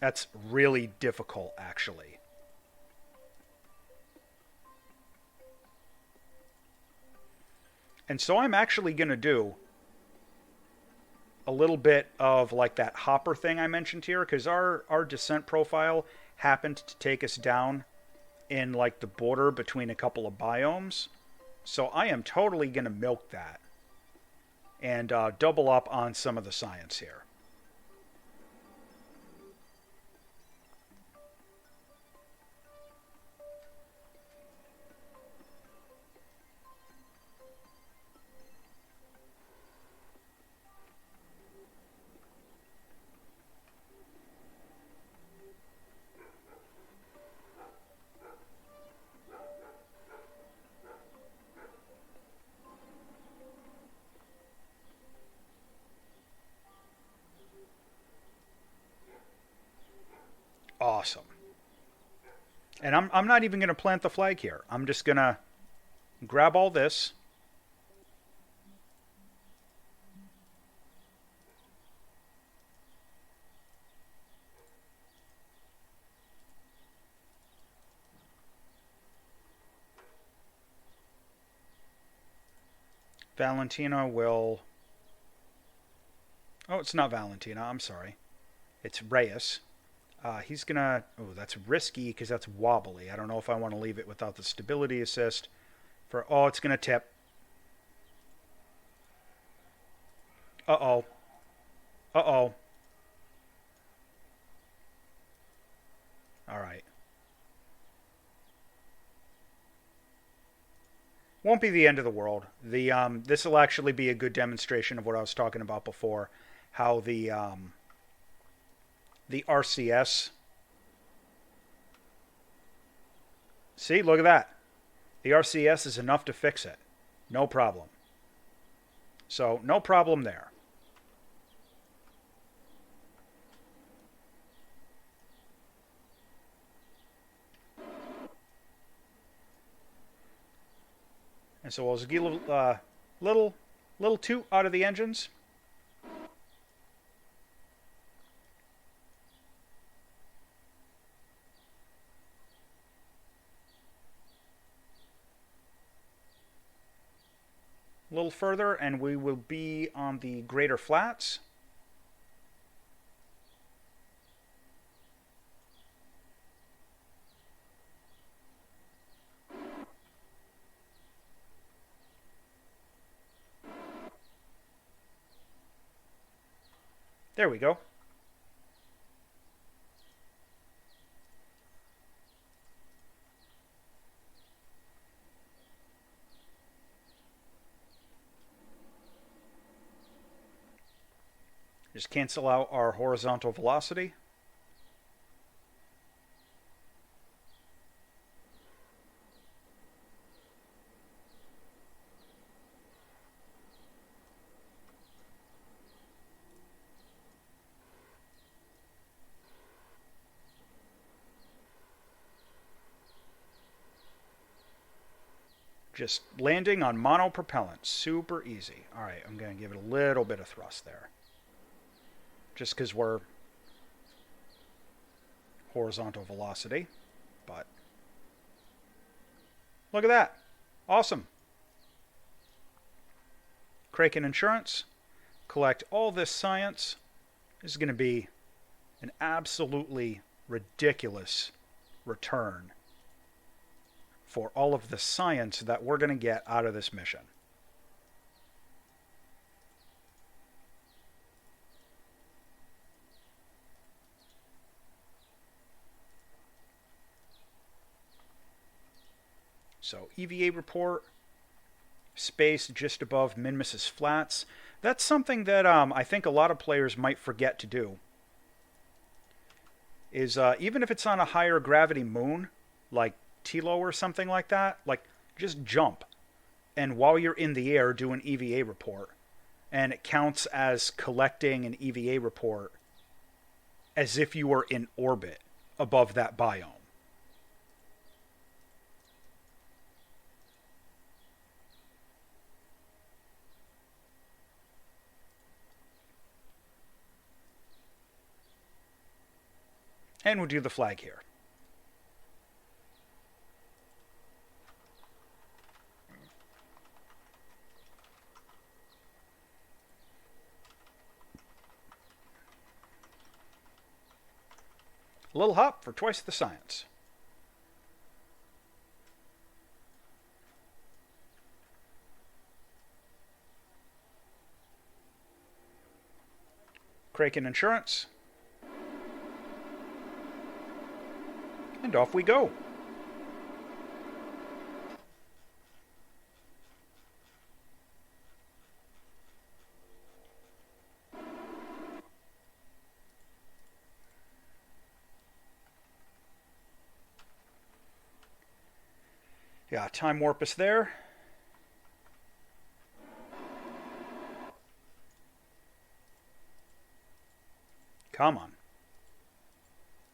Speaker 1: really difficult, actually. And so I'm actually going to do a little bit of like that hopper thing I mentioned here, because our descent profile happened to take us down in like the border between a couple of biomes. So I am totally going to milk that and double up on some of the science here. Awesome. And I'm not even going to plant the flag here. I'm just going to grab all this. Valentina will... Oh, it's not Valentina. I'm sorry. It's Reyes. He's going to... Oh, that's risky because that's wobbly. I don't know if I want to leave it without the stability assist. Oh, it's going to tip. Uh-oh. Uh-oh. All right. Won't be the end of the world. This will actually be a good demonstration of what I was talking about before, how the RCS. See, look at that. The RCS is enough to fix it. No problem. So, no problem there. And so we'll just get a little toot out of the engines. A little further and we will be on the greater flats. There we go. Just cancel out our horizontal velocity. Just landing on monopropellant, super easy. All right, I'm going to give it a little bit of thrust there. Just because we're horizontal velocity, but look at that. Awesome. Kraken Insurance, collect all this science. This is going to be an absolutely ridiculous return for all of the science that we're going to get out of this mission. So EVA report, space just above Minmus's flats. That's something that I think a lot of players might forget to do. Is even if it's on a higher gravity moon, like Tilo or something like that, like just jump. And while you're in the air, do an EVA report. And it counts as collecting an EVA report as if you were in orbit above that biome. And we'll do the flag here. A little hop for twice the science. Kraken Insurance. And off we go. Yeah, time warp us there. Come on.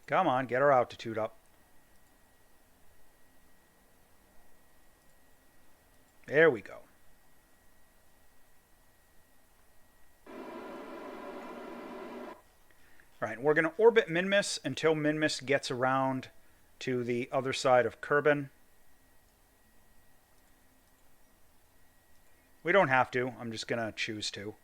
Speaker 1: Come on, get our altitude up. There we go. Alright, we're going to orbit Minmus until Minmus gets around to the other side of Kerbal. We don't have to. I'm just going to choose to.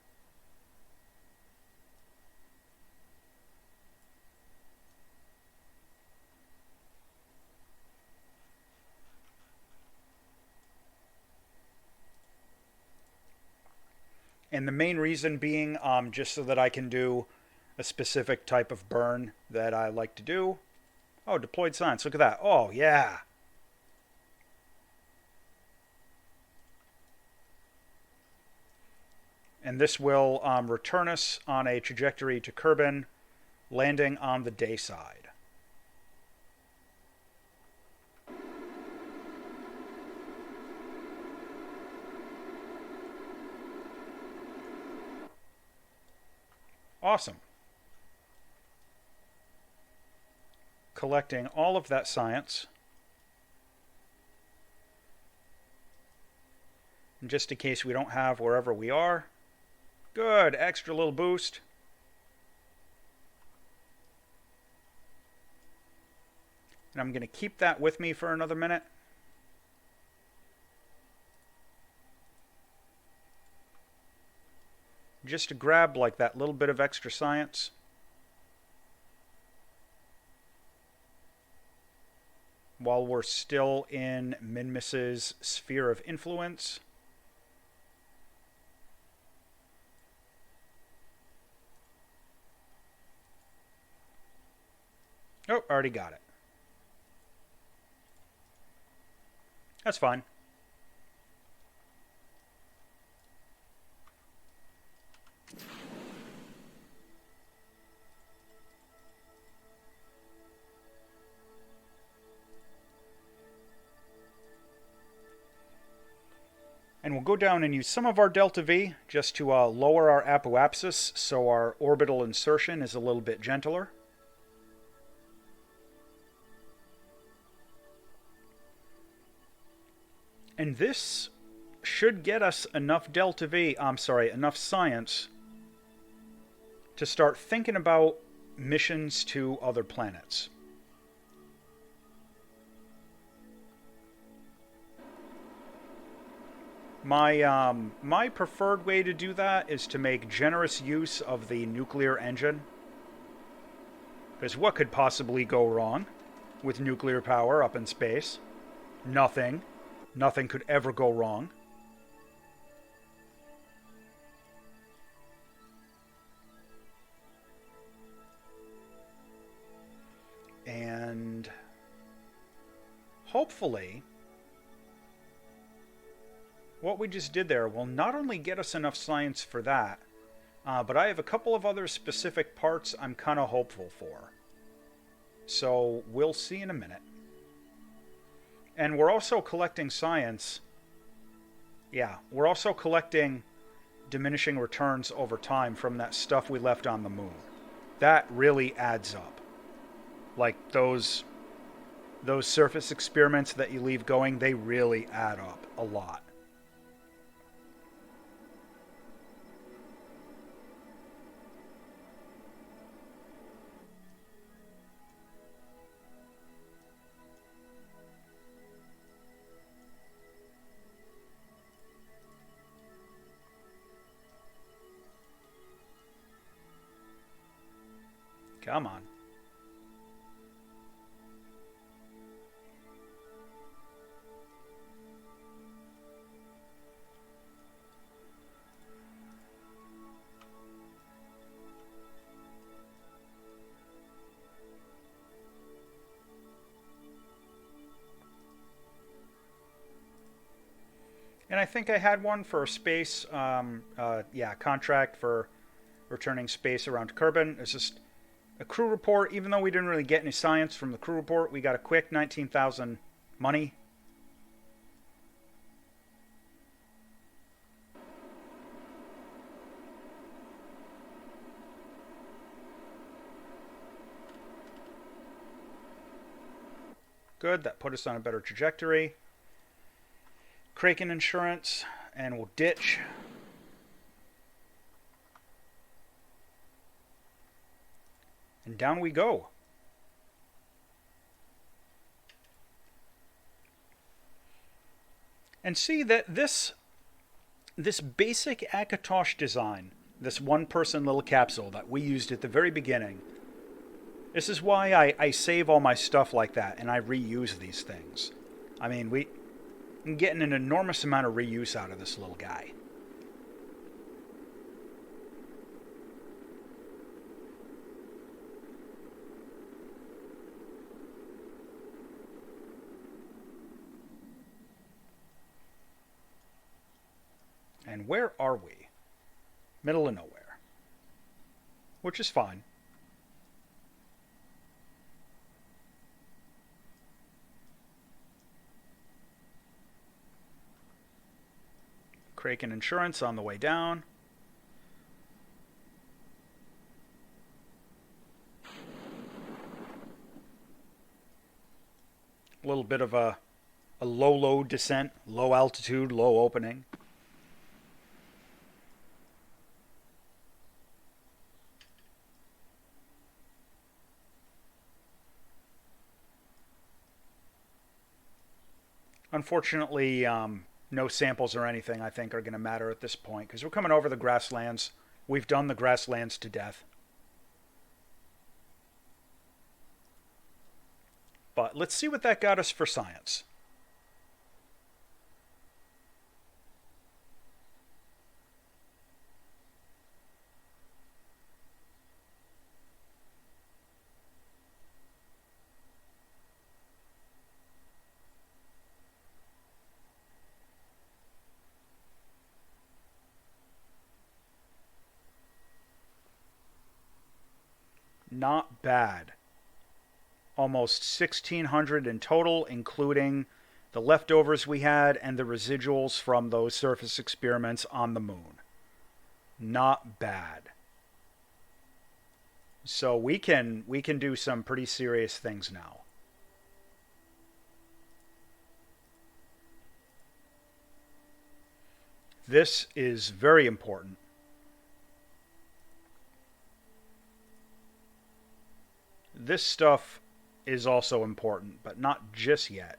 Speaker 1: And the main reason being just so that I can do a specific type of burn that I like to do. Oh, deployed science. Look at that. Oh, yeah. And this will return us on a trajectory to Kerbal, landing on the day side. Awesome. Collecting all of that science. And just in case we don't have wherever we are. Good, extra little boost. And I'm going to keep that with me for another minute. Just to grab like that little bit of extra science. While we're still in Minmus's sphere of influence. Oh, already got it. That's fine. And we'll go down and use some of our delta V just to lower our apoapsis so our orbital insertion is a little bit gentler. And this should get us enough delta V, enough science to start thinking about missions to other planets. My preferred way to do that is to make generous use of the nuclear engine. Because what could possibly go wrong with nuclear power up in space? Nothing. Nothing could ever go wrong. And hopefully what we just did there will not only get us enough science for that, but I have a couple of other specific parts I'm kind of hopeful for. So we'll see in a minute. And we're also collecting science. Yeah, we're also collecting diminishing returns over time from that stuff we left on the moon. That really adds up. Like those surface experiments that you leave going, they really add up a lot. Come on. And I think I had one for space, yeah, contract for returning space around Kerbal. It's just a crew report. Even though we didn't really get any science from the crew report, we got a quick 19,000 money. Good, that put us on a better trajectory. Kraken insurance, and we'll ditch. And down we go. And see that this basic Akatosh design, this one-person little capsule that we used at the very beginning, this is why I save all my stuff like that and I reuse these things. I mean, I'm getting an enormous amount of reuse out of this little guy. And where are we? Middle of nowhere. Which is fine. Kraken insurance on the way down. A little bit of a low descent, low altitude, low opening. Unfortunately, no samples or anything I think are going to matter at this point because we're coming over the grasslands. We've done the grasslands to death. But let's see what that got us for science. Not bad. Almost 1,600 in total, including the leftovers we had and the residuals from those surface experiments on the moon. Not bad. So we can do some pretty serious things now. This is very important. This stuff is also important, but not just yet.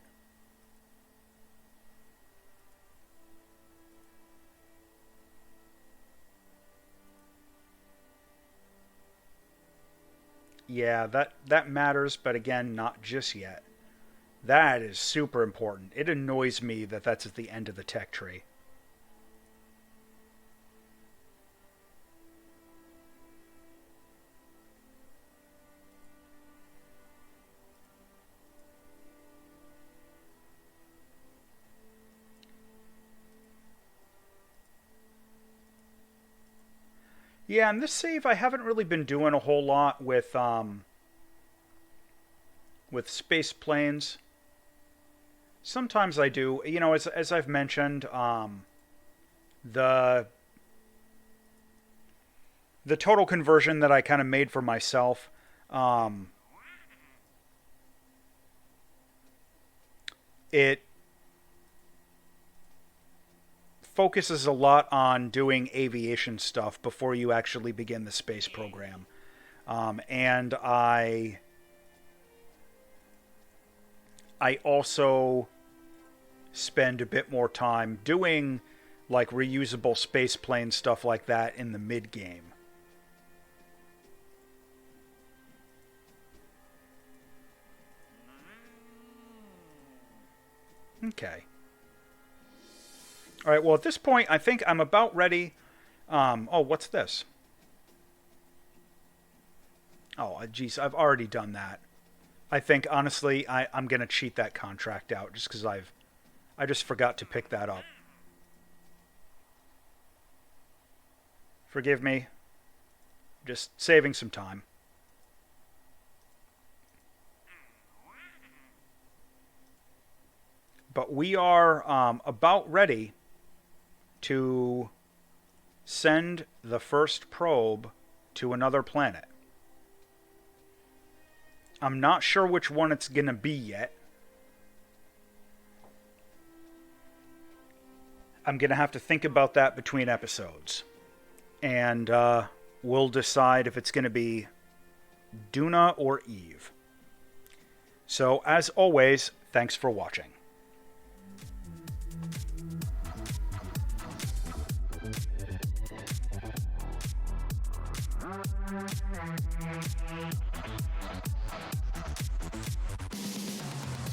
Speaker 1: Yeah, that matters, but again, not just yet. That is super important. It annoys me that that's at the end of the tech tree. Yeah, in this save, I haven't really been doing a whole lot with space planes. Sometimes I do. You know, as I've mentioned, the the total conversion that I kind of made for myself, um, it focuses a lot on doing aviation stuff before you actually begin the space program. And I also spend a bit more time doing like reusable space plane stuff like that in the mid game. Okay. All right. Well, at this point, I think I'm about ready. Oh, what's this? Oh, geez, I've already done that. I think honestly, I'm gonna cheat that contract out just because I just forgot to pick that up. Forgive me. Just saving some time. But we are about ready to send the first probe to another planet. I'm not sure which one it's going to be yet. I'm going to have to think about that between episodes. And we'll decide if it's going to be Duna or Eve. So, as always, thanks for watching.